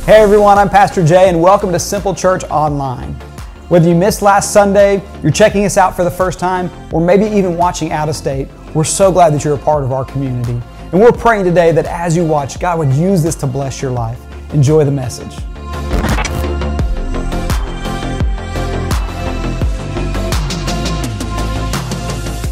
Hey everyone, I'm Pastor Jay and welcome to Simple Church Online. Whether you missed last Sunday, you're checking us out for the first time, or maybe even watching out of state, we're so glad that you're a part of our community. And we're praying today that as you watch, God would use this to bless your life. Enjoy the message.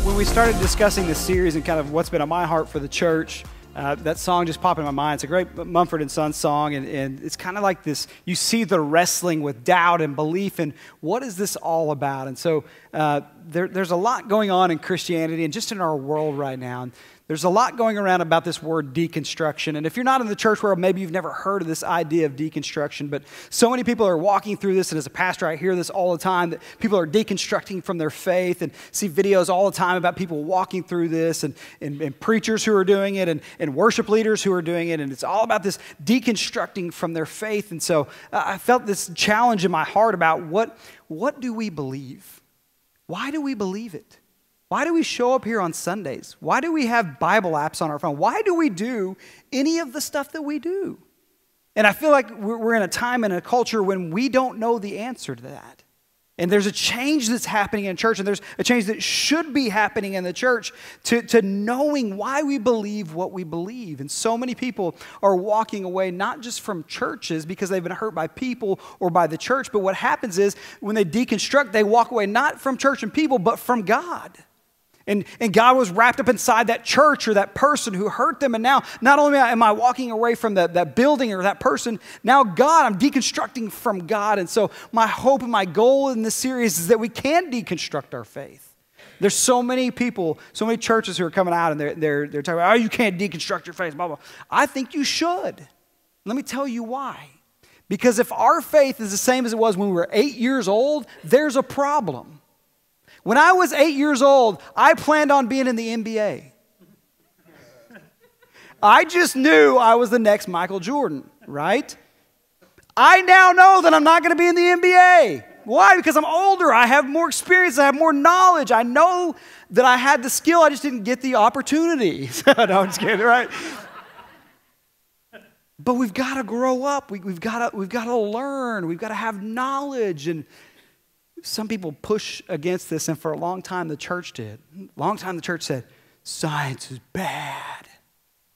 When we started discussing this series and kind of what's been on my heart for the church, that song just popped in my mind. It's a great Mumford & Sons song, and it's kind of like this, you see the wrestling with doubt and belief, and what is this all about? And so there's a lot going on in Christianity and just in our world right now. And there's a lot going around about this word deconstruction. And if you're not in the church world, maybe you've never heard of this idea of deconstruction, but so many people are walking through this, and as a pastor, I hear this all the time, that people are deconstructing from their faith, and see videos all the time about people walking through this, and preachers who are doing it, and worship leaders who are doing it, and it's all about this deconstructing from their faith. And so I felt this challenge in my heart about what do we believe? Why do we believe it? Why do we show up here on Sundays? Why do we have Bible apps on our phone? Why do we do any of the stuff that we do? And I feel like we're in a time and a culture when we don't know the answer to that. And there's a change that's happening in church, and there's a change that should be happening in the church to knowing why we believe what we believe. And so many people are walking away not just from churches because they've been hurt by people or by the church, but what happens is when they deconstruct, they walk away not from church and people, but from God. And God was wrapped up inside that church or that person who hurt them. And now, not only am I walking away from that building or that person, now God, I'm deconstructing from God. And so my hope and my goal in this series is that we can deconstruct our faith. There's so many people, so many churches who are coming out and they're talking about, oh, you can't deconstruct your faith, blah, blah. I think you should. Let me tell you why. Because if our faith is the same as it was when we were 8 years old, there's a problem. When I was 8 years old, I planned on being in the NBA. I just knew I was the next Michael Jordan, right? I now know that I'm not going to be in the NBA. Why? Because I'm older. I have more experience. I have more knowledge. I know that I had the skill. I just didn't get the opportunity. No, I'm just kidding, right? But we've got to grow up. We've got to learn. We've got to have knowledge. And some people push against this, and for a long time the church did. A long time the church said, science is bad.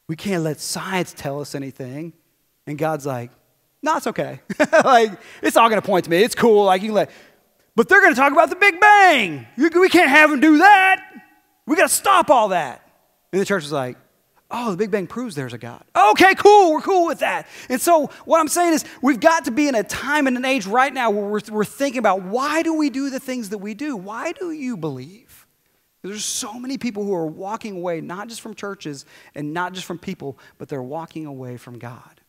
We can't let science tell us anything. And God's like, no, it's okay. Like, it's all going to point to me. It's cool. Like, you can let, but they're going to talk about the Big Bang. We can't have them do that. We got to stop all that. And the church is like, oh, the Big Bang proves there's a God. Okay, cool. We're cool with that. And so what I'm saying is we've got to be in a time and an age right now where we're thinking about why do we do the things that we do? Why do you believe? There's so many people who are walking away, not just from churches and not just from people, but they're walking away from God.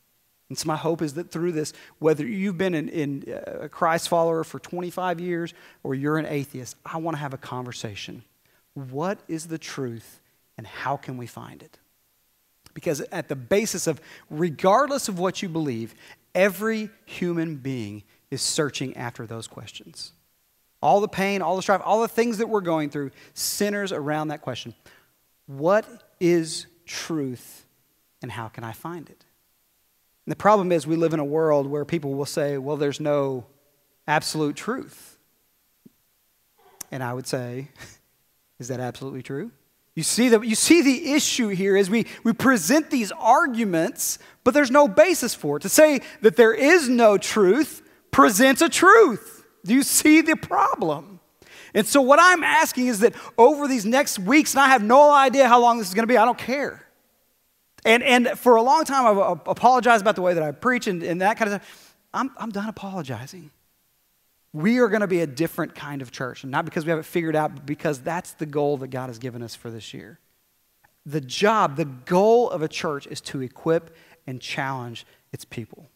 And so my hope is that through this, whether you've been in a Christ follower for 25 years or you're an atheist, I want to have a conversation. What is the truth and how can we find it? Because at the basis of, regardless of what you believe, every human being is searching after those questions. All the pain, all the strife, all the things that we're going through centers around that question. What is truth and how can I find it? And the problem is we live in a world where people will say, well, there's no absolute truth. And I would say, is that absolutely true? You see the issue here is we present these arguments, but there's no basis for it. To say that there is no truth presents a truth. Do you see the problem? And so what I'm asking is that over these next weeks, and I have no idea how long this is going to be, I don't care. And for a long time, I've apologized about the way that I preach and that kind of stuff. I'm done apologizing. We are going to be a different kind of church, and not because we have it figured out, but because that's the goal that God has given us for this year. The goal of a church is to equip and challenge its people.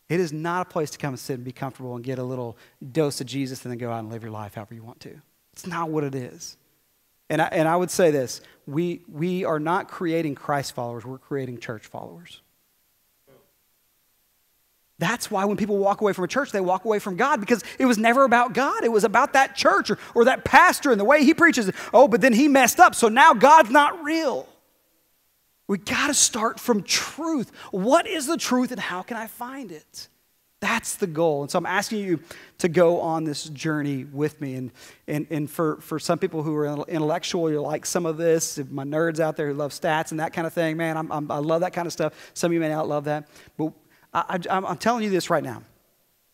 It is not a place to come and sit and be comfortable and get a little dose of Jesus and then go out and live your life however you want to. It's not what it is. And I would say this, we are not creating Christ followers, we're creating church followers. That's why when people walk away from a church, they walk away from God, because it was never about God. It was about that church or that pastor and the way he preaches. Oh, but then he messed up, so now God's not real. We got to start from truth. What is the truth and how can I find it? That's the goal. And so I'm asking you to go on this journey with me. And for some people who are intellectual, you like some of this. If my nerds out there who love stats and that kind of thing, man, I love that kind of stuff. Some of you may not love that. But I'm telling you this right now.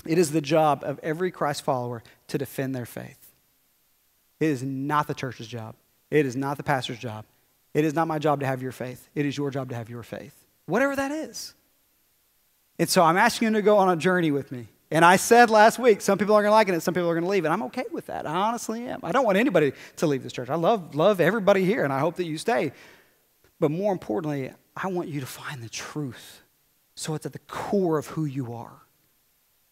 It is the job of every Christ follower to defend their faith. It is not the church's job. It is not the pastor's job. It is not my job to have your faith. It is your job to have your faith, whatever that is. And so I'm asking you to go on a journey with me. And I said last week, some people are going to like it, some people are going to leave. And I'm okay with that. I honestly am. I don't want anybody to leave this church. I love everybody here, and I hope that you stay. But more importantly, I want you to find the truth so it's at the core of who you are.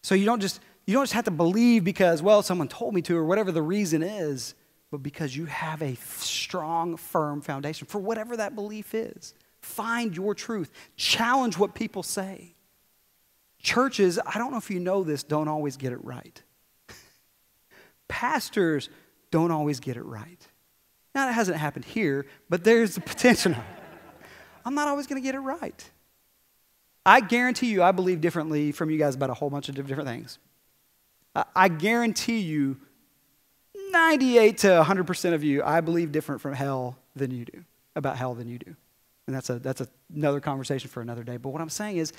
So you don't just have to believe because, well, someone told me to or whatever the reason is, but because you have a strong, firm foundation for whatever that belief is. Find your truth. Challenge what people say. Churches, I don't know if you know this, don't always get it right. Pastors don't always get it right. Now, it hasn't happened here, but there's the potential. I'm not always going to get it right. I guarantee you I believe differently from you guys about a whole bunch of different things. I guarantee you 98 to 100% of you, I believe different from hell than you do, about hell than you do. And that's another conversation for another day. But what I'm saying is,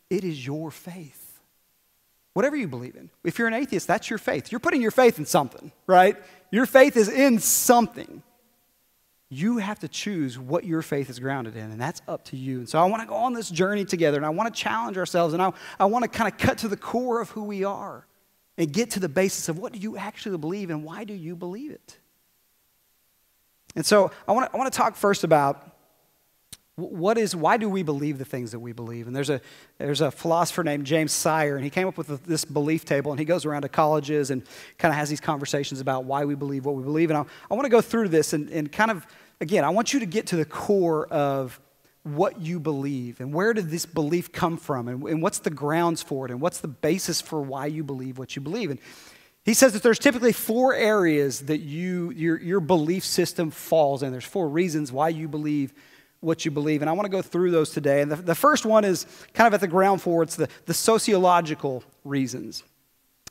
it is your faith. Whatever you believe in. If you're an atheist, that's your faith. You're putting your faith in something, right? Your faith is in something. You have to choose what your faith is grounded in, and that's up to you. And so I want to go on this journey together, and I want to challenge ourselves, and I want to kind of cut to the core of who we are and get to the basis of what do you actually believe and why do you believe it? And so I want to talk first about why do we believe the things that we believe? And there's a philosopher named James Sire, and he came up with this belief table, and he goes around to colleges and kind of has these conversations about why we believe what we believe. And I want to go through this and kind of, again, I want you to get to the core of what you believe and where did this belief come from and what's the grounds for it and what's the basis for why you believe what you believe. And he says that there's typically 4 areas that your belief system falls in. There's 4 reasons why you believe what you believe. And I want to go through those today. And the first one is kind of at the ground floor. It's the sociological reasons.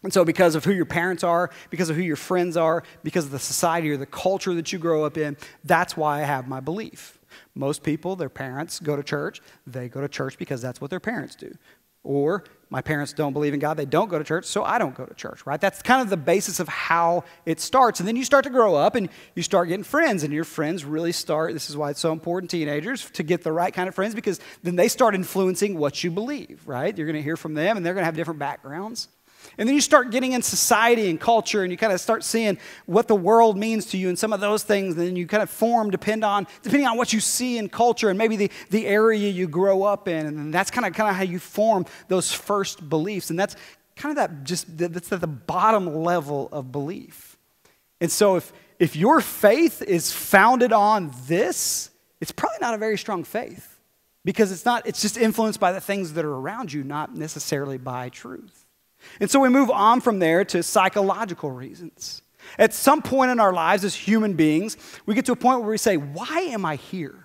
And so because of who your parents are, because of who your friends are, because of the society or the culture that you grow up in, that's why I have my belief. Most people, their parents go to church. They go to church because that's what their parents do. Or my parents don't believe in God, they don't go to church, so I don't go to church, right? That's kind of the basis of how it starts. And then you start to grow up and you start getting friends, and your friends really start, this is why it's so important, teenagers, to get the right kind of friends, because then they start influencing what you believe, right? You're going to hear from them, and they're going to have different backgrounds. And then you start getting in society and culture, and you kind of start seeing what the world means to you and some of those things. And then you kind of form depending on what you see in culture and maybe the area you grow up in. And that's kind of how you form those first beliefs. And that's kind of that's at the bottom level of belief. And so if your faith is founded on this, it's probably not a very strong faith, because it's just influenced by the things that are around you, not necessarily by truth. And so we move on from there to psychological reasons. At some point in our lives as human beings, we get to a point where we say, why am I here?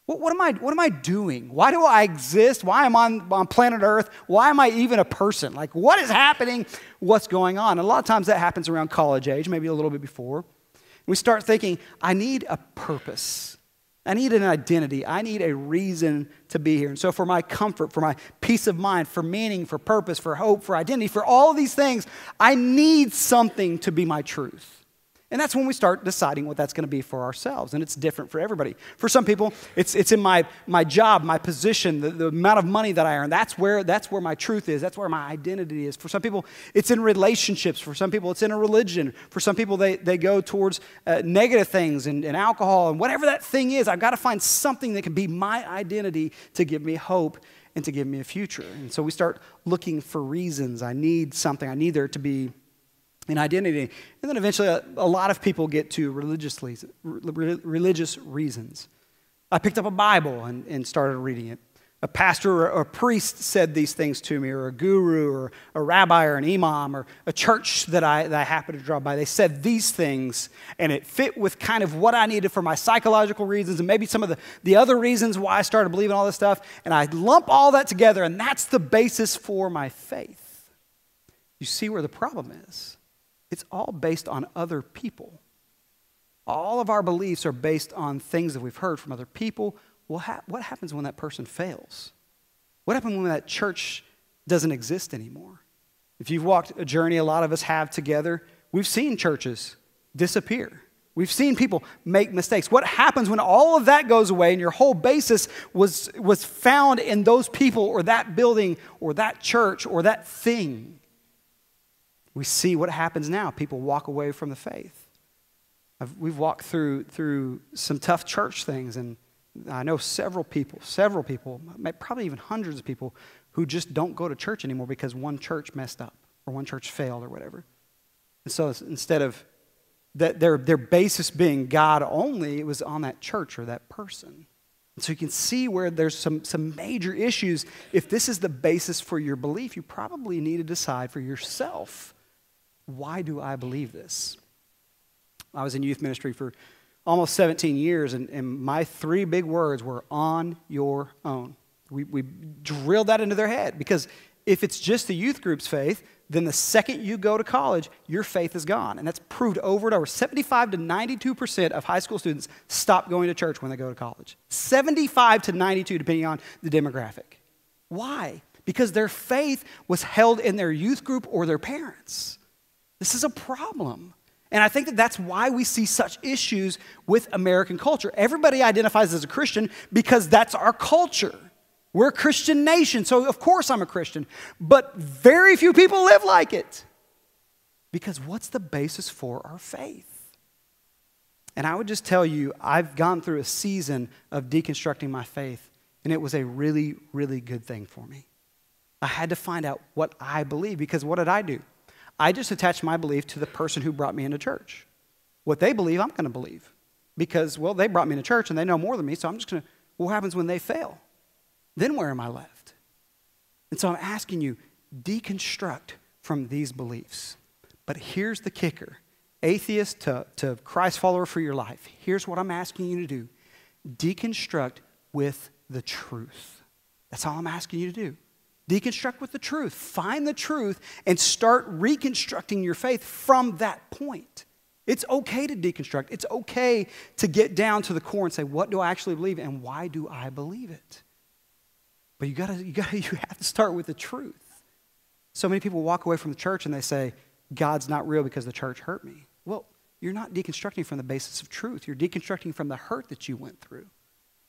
What am I doing? Why do I exist? Why am I on planet Earth? Why am I even a person? Like, what is happening? What's going on? And a lot of times that happens around college age, maybe a little bit before. We start thinking, I need a purpose. I need an identity. I need a reason to be here. And so for my comfort, for my peace of mind, for meaning, for purpose, for hope, for identity, for all of these things, I need something to be my truth. And that's when we start deciding what that's going to be for ourselves. And it's different for everybody. For some people, it's in my job, my position, the amount of money that I earn. That's where my truth is. That's where my identity is. For some people, it's in relationships. For some people, it's in a religion. For some people, they go towards negative things and alcohol. And whatever that thing is, I've got to find something that can be my identity to give me hope and to give me a future. And so we start looking for reasons. I need something. I need there to be an identity. And then eventually a lot of people get to religious reasons. I picked up a Bible and started reading it. a pastor or a priest said these things to me, or a guru or a rabbi or an imam or a church that I happened to drop by. They said these things, and it fit with kind of what I needed for my psychological reasons and maybe some of the other reasons why I started believing all this stuff. And I lump all that together, and that's the basis for my faith. You see where the problem is? It's all based on other people. All of our beliefs are based on things that we've heard from other people. Well, what happens when that person fails? What happens when that church doesn't exist anymore? If you've walked a journey a lot of us have together, we've seen churches disappear. We've seen people make mistakes. What happens when all of that goes away and your whole basis was found in those people or that building or that church or that thing? We see what happens now. People walk away from the faith. We've walked through some tough church things, and I know several people, probably even hundreds of people who just don't go to church anymore because one church messed up or one church failed or whatever. And so instead of that their basis being God only, it was on that church or that person. And so you can see where there's some major issues. If this is the basis for your belief, you probably need to decide for yourself, why do I believe this? I was in youth ministry for almost 17 years, and my 3 big words were on your own. We drilled that into their head, because if it's just the youth group's faith, then the second you go to college, your faith is gone. And that's proved over and over. 75 to 92% of high school students stop going to church when they go to college. 75 to 92, depending on the demographic. Why? Because their faith was held in their youth group or their parents. This is a problem. And I think that's why we see such issues with American culture. Everybody identifies as a Christian because that's our culture. We're a Christian nation, so of course I'm a Christian. But very few people live like it. Because what's the basis for our faith? And I would just tell you, I've gone through a season of deconstructing my faith, and it was a really, really good thing for me. I had to find out what I believe, because what did I do? I just attached my belief to the person who brought me into church. What they believe, I'm going to believe. Because, well, they brought me into church and they know more than me, so I'm just going to, what happens when they fail? Then where am I left? And so I'm asking you, deconstruct from these beliefs. But here's the kicker. Atheist to Christ follower for your life. Here's what I'm asking you to do. Deconstruct with the truth. That's all I'm asking you to do. Deconstruct with the truth. Find the truth and start reconstructing your faith from that point. It's okay to deconstruct. It's okay to get down to the core and say, what do I actually believe and why do I believe it? But you have to start with the truth. So many people walk away from the church and they say, God's not real because the church hurt me. Well, you're not deconstructing from the basis of truth. You're deconstructing from the hurt that you went through.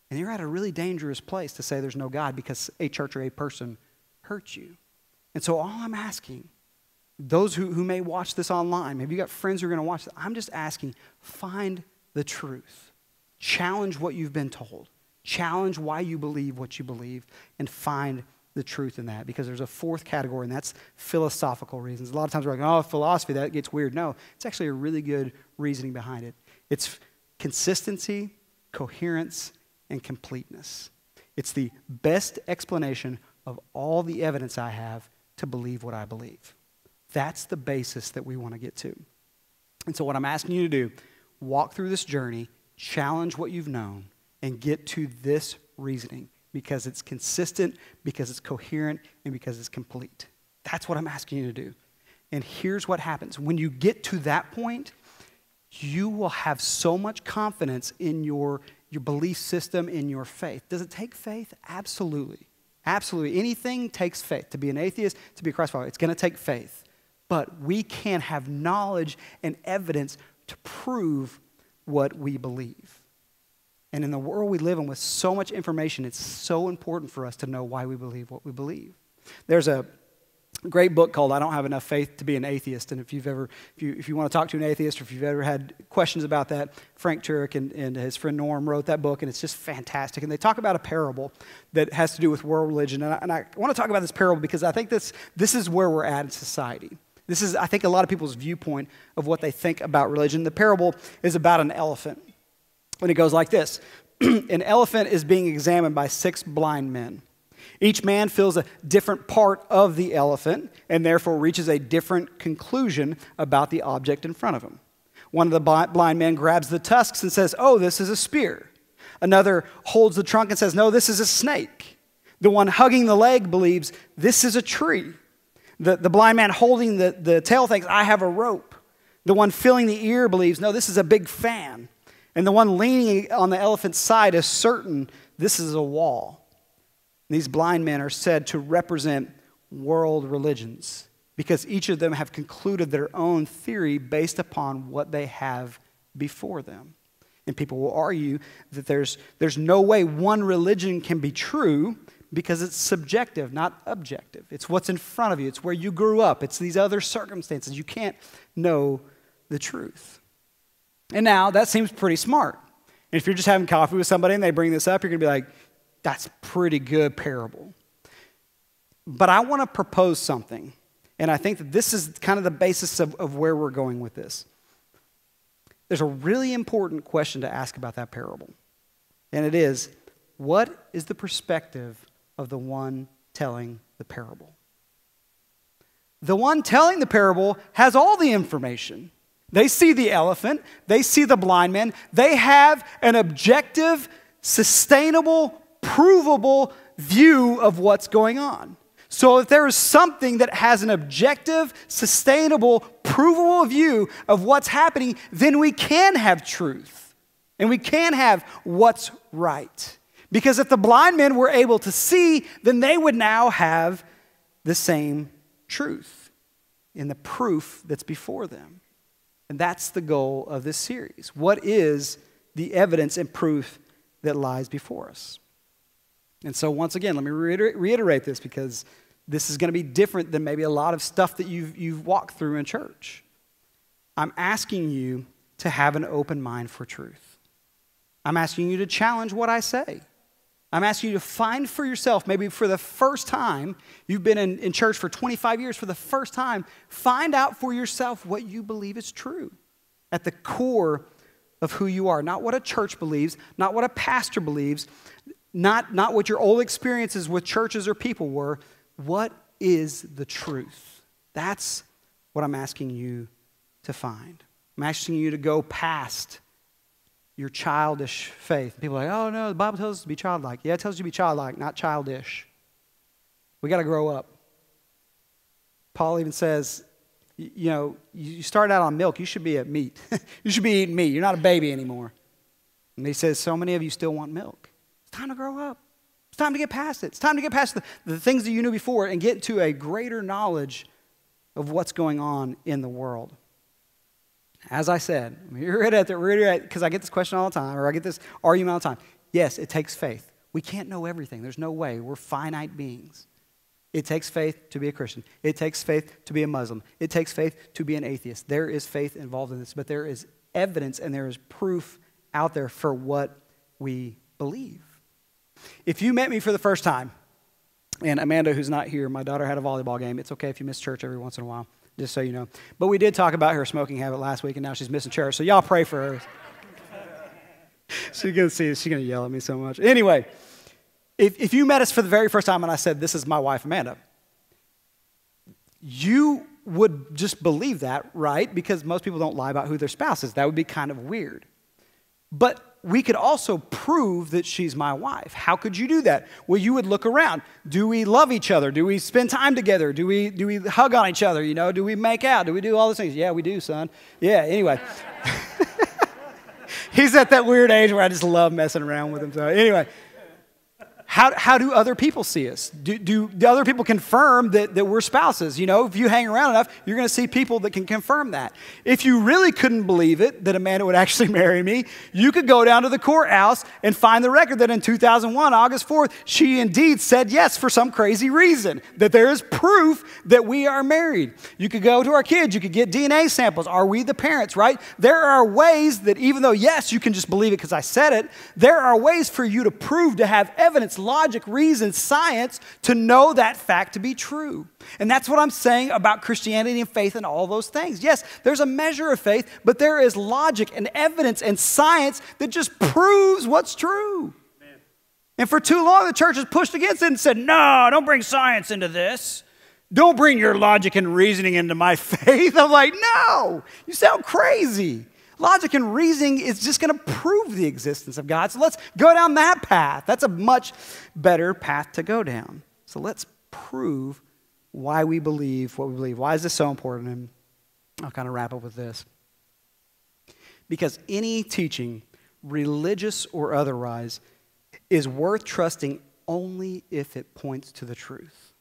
And you're at a really dangerous place to say there's no God because a church or a person hurt you. And so all I'm asking, those who may watch this online, maybe you got friends who are going to watch this, I'm just asking, find the truth. Challenge what you've been told. Challenge why you believe what you believe, and find the truth in that. Because there's a 4th category, and that's philosophical reasons. A lot of times we're like, oh, philosophy, that gets weird. No, it's actually a really good reasoning behind it. It's consistency, coherence, and completeness. It's the best explanation of all the evidence I have to believe what I believe. That's the basis that we want to get to. And so what I'm asking you to do, walk through this journey, challenge what you've known, and get to this reasoning, because it's consistent, because it's coherent, and because it's complete. That's what I'm asking you to do. And here's what happens. When you get to that point, you will have so much confidence in your belief system, in your faith. Does it take faith? Absolutely. Absolutely. Anything takes faith. To be an atheist, to be a Christ follower, it's going to take faith. But we can have knowledge and evidence to prove what we believe. And in the world we live in with so much information, it's so important for us to know why we believe what we believe. There's a great book called I Don't Have Enough Faith to Be an Atheist. And if you want to talk to an atheist, or if you've ever had questions about that, Frank Turek and his friend Norm wrote that book, and it's just fantastic. And they talk about a parable that has to do with world religion. And I want to talk about this parable because I think this is where we're at in society. This is, I think, a lot of people's viewpoint of what they think about religion. The parable is about an elephant. And it goes like this. An elephant is being examined by 6 blind men. Each man feels a different part of the elephant and therefore reaches a different conclusion about the object in front of him. One of the blind men grabs the tusks and says, "Oh, this is a spear." Another holds the trunk and says, "No, this is a snake." The one hugging the leg believes, "This is a tree." The blind man holding the tail thinks, "I have a rope." The one filling the ear believes, "No, this is a big fan." And the one leaning on the elephant's side is certain this is a wall. These blind men are said to represent world religions because each of them have concluded their own theory based upon what they have before them. And people will argue that there's no way one religion can be true because it's subjective, not objective. It's what's in front of you. It's where you grew up. It's these other circumstances. You can't know the truth. And now that seems pretty smart. And if you're just having coffee with somebody and they bring this up, you're going to be like, that's a pretty good parable. But I want to propose something. And I think that this is kind of the basis of where we're going with this. There's a really important question to ask about that parable. And it is, what is the perspective of the one telling the parable? The one telling the parable has all the information. They see the elephant. They see the blind man. They have an objective, sustainable, provable view of what's going on. So if there is something that has an objective, sustainable, provable view of what's happening, then we can have truth. And we can have what's right. Because if the blind men were able to see, then they would now have the same truth in the proof that's before them. And that's the goal of this series. What is the evidence and proof that lies before us? And so once again, let me reiterate this because this is going to be different than maybe a lot of stuff that you've walked through in church. I'm asking you to have an open mind for truth. I'm asking you to challenge what I say. I'm asking you to find for yourself, maybe for the first time, you've been in church for 25 years, for the first time, find out for yourself what you believe is true at the core of who you are. Not what a church believes, not what a pastor believes, not what your old experiences with churches or people were. What is the truth? That's what I'm asking you to find. I'm asking you to go past your childish faith. People are like, oh no, the Bible tells us to be childlike. Yeah, it tells you to be childlike, not childish. We got to grow up. Paul even says, you start out on milk, you should be at meat. You should be eating meat. You're not a baby anymore. And he says, so many of you still want milk. It's time to grow up. It's time to get past it. It's time to get past the things that you knew before and get to a greater knowledge of what's going on in the world. As I said, because I get this question all the time, or I get this argument all the time. Yes, it takes faith. We can't know everything. There's no way. We're finite beings. It takes faith to be a Christian. It takes faith to be a Muslim. It takes faith to be an atheist. There is faith involved in this, but there is evidence and there is proof out there for what we believe. If you met me for the first time, and Amanda, who's not here, my daughter had a volleyball game. It's okay if you miss church every once in a while, just so you know. But we did talk about her smoking habit last week, and now she's missing church. So y'all pray for her. She's going to see it. She's going to yell at me so much. Anyway, if you met us for the very first time and I said, this is my wife, Amanda, you would just believe that, right? Because most people don't lie about who their spouse is. That would be kind of weird. But we could also prove that she's my wife. How could you do that? Well, you would look around. Do we love each other? Do we spend time together? Do we hug on each other? Do we make out? Do we do all those things? Yeah, we do, son. Yeah, anyway. He's at that weird age where I just love messing around with him. So anyway, how do other people see us? Do other people confirm that we're spouses? If you hang around enough, you're going to see people that can confirm that. If you really couldn't believe it, that Amanda would actually marry me, you could go down to the courthouse and find the record that in 2001, August 4th, she indeed said yes for some crazy reason, that there is proof that we are married. You could go to our kids. You could get DNA samples. Are we the parents, right? There are ways that even though, yes, you can just believe it because I said it, there are ways for you to prove, to have evidence, logic, reason, science to know that fact to be true. And that's what I'm saying about Christianity and faith and all those things. Yes, there's a measure of faith, but there is logic and evidence and science that just proves what's true. Man. And for too long, the church has pushed against it and said, no, don't bring science into this. Don't bring your logic and reasoning into my faith. I'm like, no, you sound crazy. Logic and reasoning is just going to prove the existence of God. So let's go down that path. That's a much better path to go down. So let's prove why we believe what we believe. Why is this so important? And I'll kind of wrap up with this. Because any teaching, religious or otherwise, is worth trusting only if it points to the truth.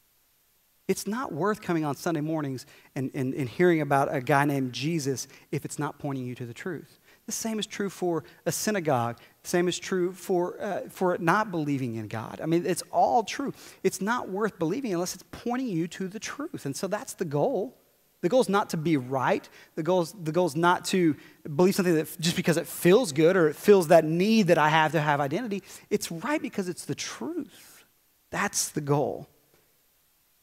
It's not worth coming on Sunday mornings and hearing about a guy named Jesus if it's not pointing you to the truth. The same is true for a synagogue. The same is true for not believing in God. I mean, it's all true. It's not worth believing unless it's pointing you to the truth. And so that's the goal. The goal is not to be right. The goal is not to believe something that just because it feels good or it fills that need that I have to have identity. It's right because it's the truth. That's the goal.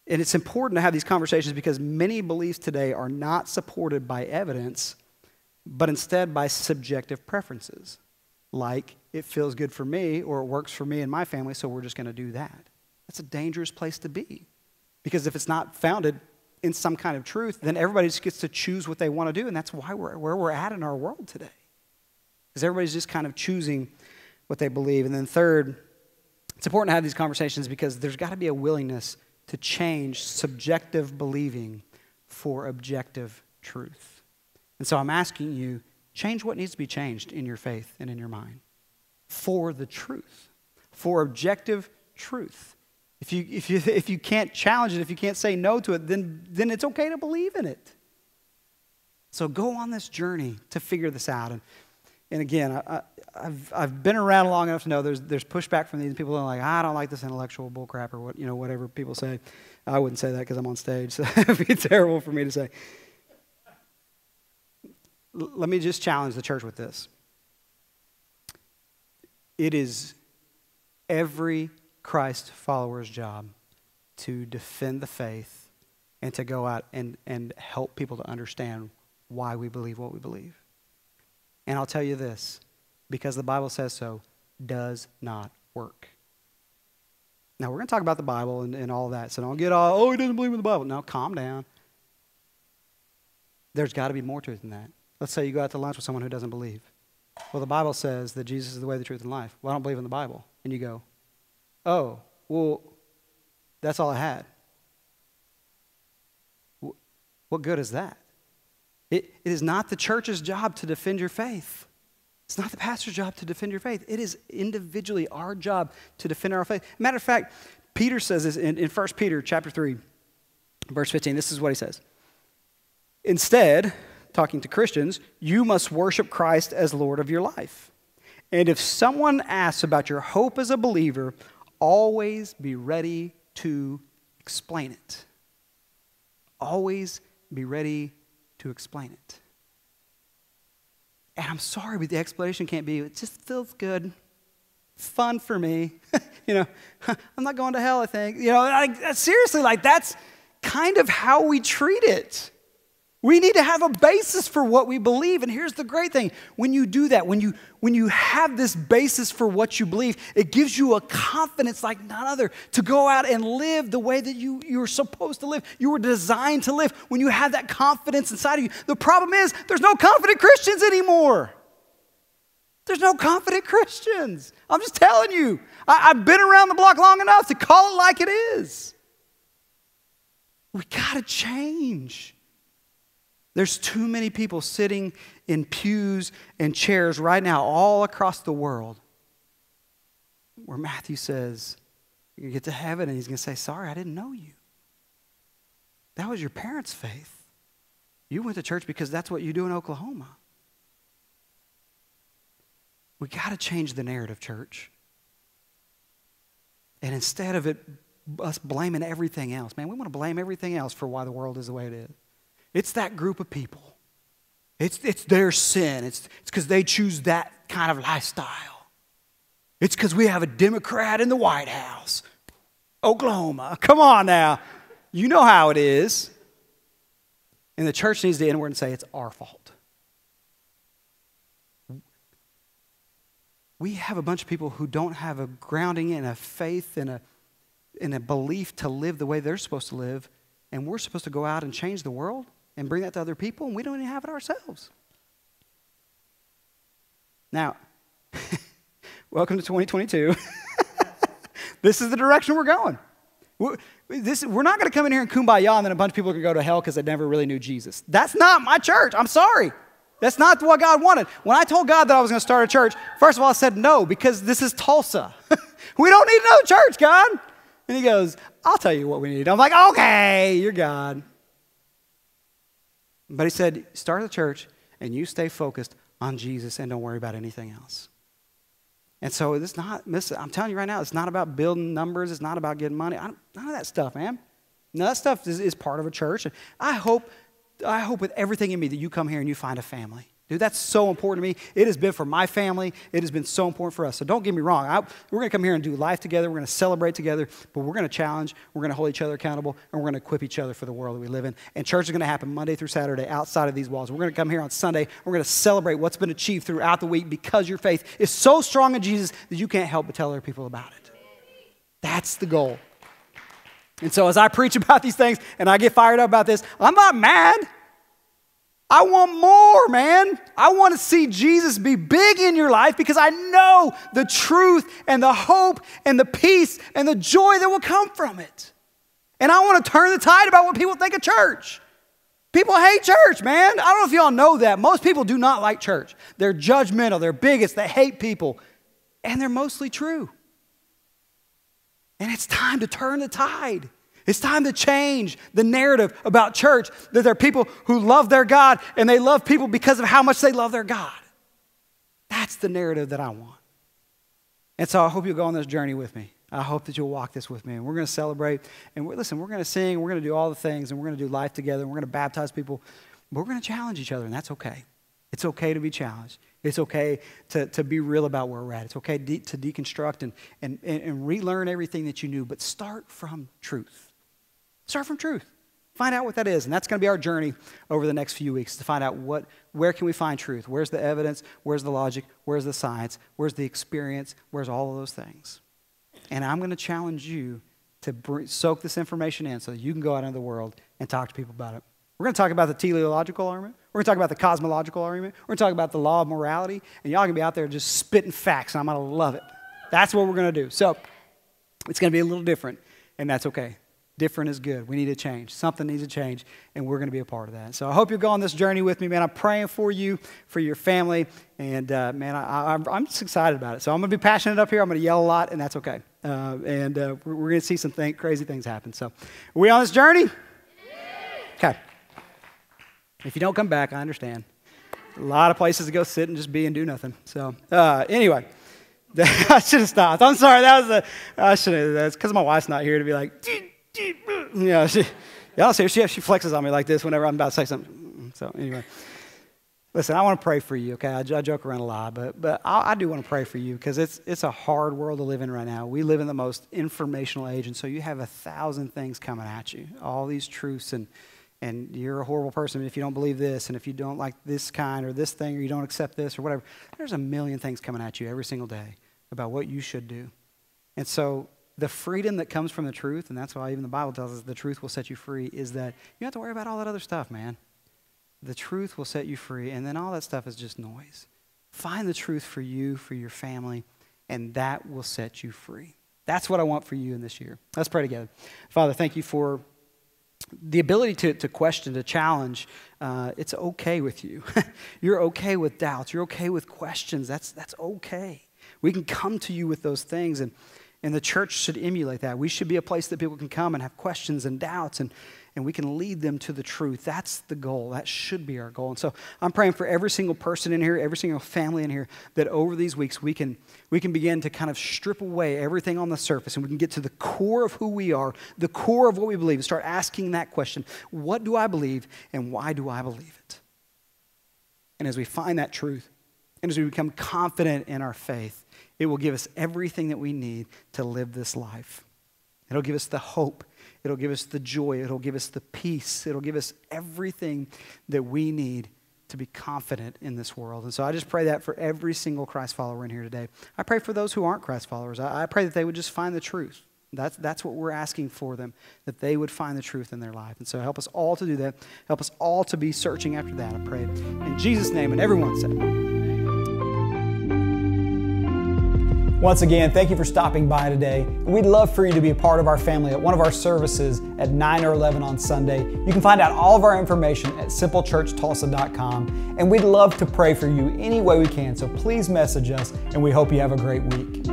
And it's important to have these conversations because many beliefs today are not supported by evidence, but instead by subjective preferences. Like, it feels good for me or it works for me and my family, so we're just going to do that. That's a dangerous place to be. Because if it's not founded in some kind of truth, then everybody just gets to choose what they want to do, and that's why where we're at in our world today. Because everybody's just kind of choosing what they believe. And then third, it's important to have these conversations because there's got to be a willingness to change subjective believing for objective truth. And so I'm asking you, change what needs to be changed in your faith and in your mind for the truth, for objective truth. If you can't challenge it, if you can't say no to it, then it's okay to believe in it. So go on this journey to figure this out. And again, I've been around long enough to know there's pushback from these people that are like, I don't like this intellectual bullcrap or whatever people say. I wouldn't say that because I'm on stage, so it'd be terrible for me to say. Let me just challenge the church with this. It is every Christ follower's job to defend the faith and to go out and help people to understand why we believe what we believe. And I'll tell you this, because the Bible says so, does not work. Now, we're going to talk about the Bible and all that, so don't get all, he doesn't believe in the Bible. No, calm down. There's got to be more to it than that. Let's say you go out to lunch with someone who doesn't believe. Well, the Bible says that Jesus is the way, the truth, and life. Well, I don't believe in the Bible. And you go, oh, well, that's all I had. What good is that? It is not the church's job to defend your faith. It's not the pastor's job to defend your faith. It is individually our job to defend our faith. Matter of fact, Peter says this in 1 Peter chapter 3, verse 15. This is what he says. Instead, talking to Christians, you must worship Christ as Lord of your life. And if someone asks about your hope as a believer, always be ready to explain it. Always be ready to explain it. And I'm sorry, but the explanation can't be, it just feels good. It's fun for me. I'm not going to hell, I think. Seriously, that's kind of how we treat it. We need to have a basis for what we believe. And here's the great thing. When you do that, when you have this basis for what you believe, it gives you a confidence like none other to go out and live the way that you're supposed to live. You were designed to live. When you have that confidence inside of you, the problem is there's no confident Christians anymore. There's no confident Christians. I'm just telling you. I've been around the block long enough to call it like it is. We got to change. There's too many people sitting in pews and chairs right now all across the world where Matthew says, you get to heaven and he's going to say, sorry, I didn't know you. That was your parents' faith. You went to church because that's what you do in Oklahoma. We got to change the narrative, church. And instead of us blaming everything else, man, we want to blame everything else for why the world is the way it is. It's that group of people. It's their sin. It's because they choose that kind of lifestyle. It's because we have a Democrat in the White House. Oklahoma. Come on now. You know how it is. And the church needs to inward and say it's our fault. we have a bunch of people who don't have a grounding in a faith and a belief to live the way they're supposed to live, and we're supposed to go out and change the world and bring that to other people, and we don't even have it ourselves. Now, welcome to 2022. This is the direction we're going. We're not going to come in here and kumbaya and then a bunch of people are going to go to hell because they never really knew Jesus. That's not my church. I'm sorry. That's not what God wanted. When I told God that I was going to start a church, first of all, I said no, because this is Tulsa. We don't need another church, God. And he goes, I'll tell you what we need. I'm like, okay, you're God. But he said, start the church and you stay focused on Jesus and don't worry about anything else. And so it's not, I'm telling you right now, it's not about building numbers. It's not about getting money. None of that stuff, man. None of that stuff is part of a church. I hope with everything in me that you come here and you find a family. Dude, that's so important to me. It has been for my family. It has been so important for us. So don't get me wrong. We're going to come here and do life together. We're going to celebrate together. But we're going to challenge. We're going to hold each other accountable. And we're going to equip each other for the world that we live in. And church is going to happen Monday through Saturday outside of these walls. We're going to come here on Sunday. We're going to celebrate what's been achieved throughout the week because your faith is so strong in Jesus that you can't help but tell other people about it. That's the goal. And so as I preach about these things and I get fired up about this, I'm not mad. I want more, man. I want to see Jesus be big in your life because I know the truth and the hope and the peace and the joy that will come from it. And I want to turn the tide about what people think of church. People hate church, man. I don't know if y'all know that. Most people do not like church. They're judgmental. They're bigots. They hate people. And they're mostly true. And it's time to turn the tide. It's time to change the narrative about church, that there are people who love their God and they love people because of how much they love their God. That's the narrative that I want. And so I hope you'll go on this journey with me. I hope that you'll walk this with me. And we're going to celebrate. And we're going to sing. We're going to do all the things. And we're going to do life together. And we're going to baptize people. But we're going to challenge each other. And that's okay. It's okay to be challenged. It's okay to be real about where we're at. It's okay to deconstruct and relearn everything that you knew. But start from truth. Start from truth. Find out what that is. And that's going to be our journey over the next few weeks to find out where can we find truth? Where's the evidence? Where's the logic? Where's the science? Where's the experience? Where's all of those things? And I'm going to challenge you to soak this information in so that you can go out into the world and talk to people about it. We're going to talk about the teleological argument. We're going to talk about the cosmological argument. We're going to talk about the law of morality. And y'all going to be out there just spitting facts, and I'm going to love it. That's what we're going to do. So it's going to be a little different, and that's okay. Different is good. We need to change. Something needs to change, and we're going to be a part of that. So I hope you'll go on this journey with me, man. I'm praying for you, for your family, and man, I'm just excited about it. So I'm going to be passionate up here. I'm going to yell a lot, and that's okay. We're going to see some crazy things happen. So are we on this journey? Okay. If you don't come back, I understand. A lot of places to go sit and just be and do nothing. So anyway. I should have stopped. I'm sorry. I should have. That's because my wife's not here to be like, y'all see her. She flexes on me like this whenever I'm about to say something. So anyway, listen, I want to pray for you. Okay, I joke around a lot, but I do want to pray for you because it's a hard world to live in right now. We live in the most informational age, and so you have 1,000 things coming at you, all these truths, and you're a horrible person if you don't believe this, and if you don't like this kind or this thing, or you don't accept this or whatever. There's a million things coming at you every single day about what you should do. And so the freedom that comes from the truth, and that's why even the Bible tells us the truth will set you free, is that you don't have to worry about all that other stuff, man. The truth will set you free, and then all that stuff is just noise. Find the truth for you, for your family, and that will set you free. That's what I want for you in this year. Let's pray together. Father, thank you for the ability to question, to challenge. It's okay with you. You're okay with doubts. You're okay with questions. That's okay. We can come to you with those things, and the church should emulate that. We should be a place that people can come and have questions and doubts, and we can lead them to the truth. That's the goal. That should be our goal. And so I'm praying for every single person in here, every single family in here, that over these weeks we can begin to kind of strip away everything on the surface, and we can get to the core of who we are, the core of what we believe, and start asking that question: what do I believe, and why do I believe it? And as we find that truth, and as we become confident in our faith, it will give us everything that we need to live this life. It'll give us the hope. It'll give us the joy. It'll give us the peace. It'll give us everything that we need to be confident in this world. And so I just pray that for every single Christ follower in here today. I pray for those who aren't Christ followers. I pray that they would just find the truth. That's what we're asking for them, that they would find the truth in their life. And so help us all to do that. Help us all to be searching after that, I pray. In Jesus' name, and everyone said. Once again, thank you for stopping by today. We'd love for you to be a part of our family at one of our services at 9 or 11 on Sunday. You can find out all of our information at simplechurchtulsa.com. And we'd love to pray for you any way we can, so please message us, and we hope you have a great week.